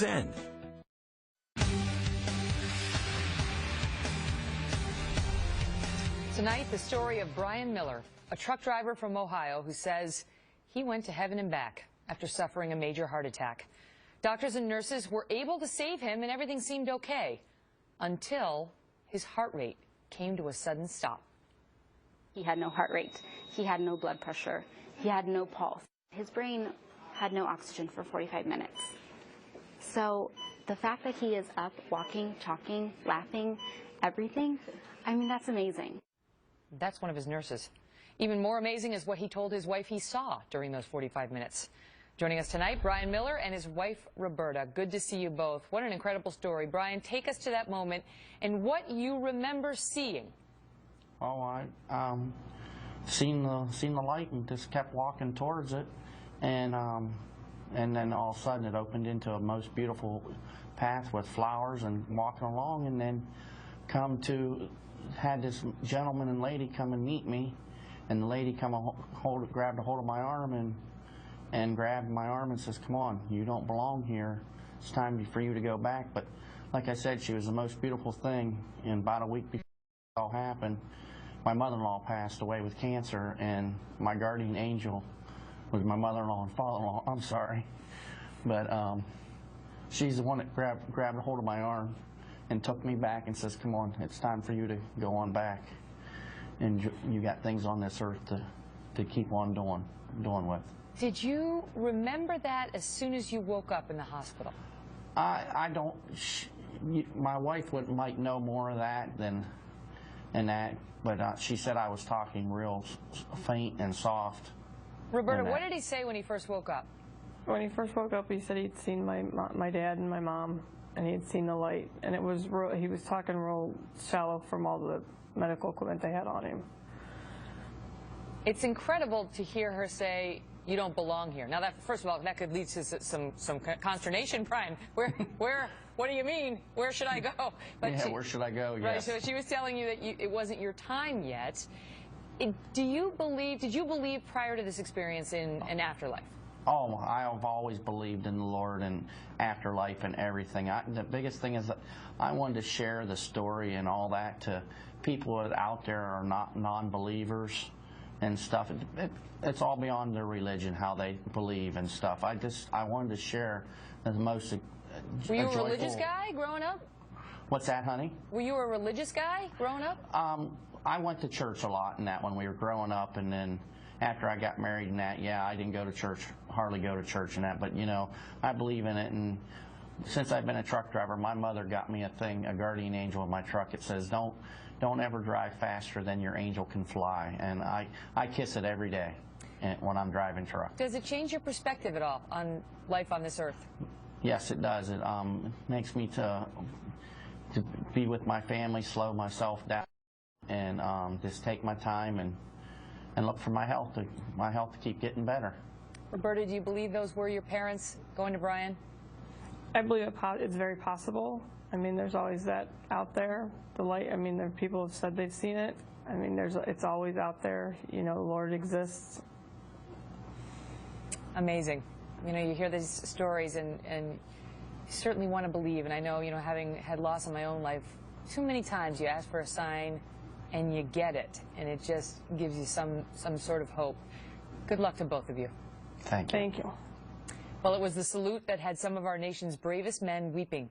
End. Tonight, the story of Brian Miller, a truck driver from Ohio who says he went to heaven and back after suffering a major heart attack. Doctors and nurses were able to save him and everything seemed okay until his heart rate came to a sudden stop. He had no heart rate. He had no blood pressure. He had no pulse. His brain had no oxygen for 45 minutes. So the fact that he is up, walking, talking, laughing, everything, I mean, that's amazing. That's one of his nurses. Even more amazing is what he told his wife he saw during those 45 minutes. Joining us tonight, Brian Miller and his wife, Roberta. Good to see you both. What an incredible story. Brian, take us to that moment and what you remember seeing. Oh, I seen the light and just kept walking towards it, and then all of a sudden it opened into a most beautiful path with flowers and walking along, and then had this gentleman and lady come and meet me, and the lady grabbed a hold of my arm and grabbed my arm and says, "Come on, you don't belong here. It's time for you to go back." But like I said, she was the most beautiful thing. And about a week before it all happened, my mother-in-law passed away with cancer, and my guardian angel was my mother-in-law and father-in-law. I'm sorry, but she's the one that grabbed a hold of my arm and took me back and says, "Come on, it's time for you to go on back, and you got things on this earth to keep on doing with." Did you remember that as soon as you woke up in the hospital? I don't. My wife might know more of that than that, but she said I was talking real faint and soft. Roberta, what did he say when he first woke up? When he first woke up, he said he'd seen my dad and my mom, and he had seen the light, and he was talking real shallow from all the medical equipment they had on him. It's incredible to hear her say, "You don't belong here." Now, that first of all, that could lead to some consternation, Brian. What do you mean? Where should I go? But yeah, where should I go? Right. Yes. So she was telling you that it wasn't your time yet. Did you believe prior to this experience in an afterlife? Oh, I have always believed in the Lord and afterlife and everything. The biggest thing is that I wanted to share the story and all that to people that out there are not non-believers and stuff. It's all beyond their religion, how they believe and stuff. I wanted to share the most. Were you a religious guy growing up? What's that, honey? Were you a religious guy growing up? I went to church a lot in that when we were growing up, and then after I got married and that, yeah, I didn't go to church, hardly go to church and that, but you know, I believe in it. And since I've been a truck driver, my mother got me a guardian angel in my truck. It says, don't ever drive faster than your angel can fly, and I kiss it every day when I'm driving truck. Does it change your perspective at all on life on this earth? Yes, it does. It makes me to be with my family, slow myself down, and just take my time and look for my health to keep getting better. Roberta, do you believe those were your parents going to Brian? I believe it's very possible. I mean, there's always that out there, the light. I mean, there are people have said they've seen it. I mean, it's always out there. You know, the Lord exists. Amazing. You know, you hear these stories and you certainly want to believe. And I know, you know, having had loss in my own life, too many times you ask for a sign and you get it, and it just gives you some sort of hope. Good luck to both of you. Thank you. Thank you. Well, it was the salute that had some of our nation's bravest men weeping.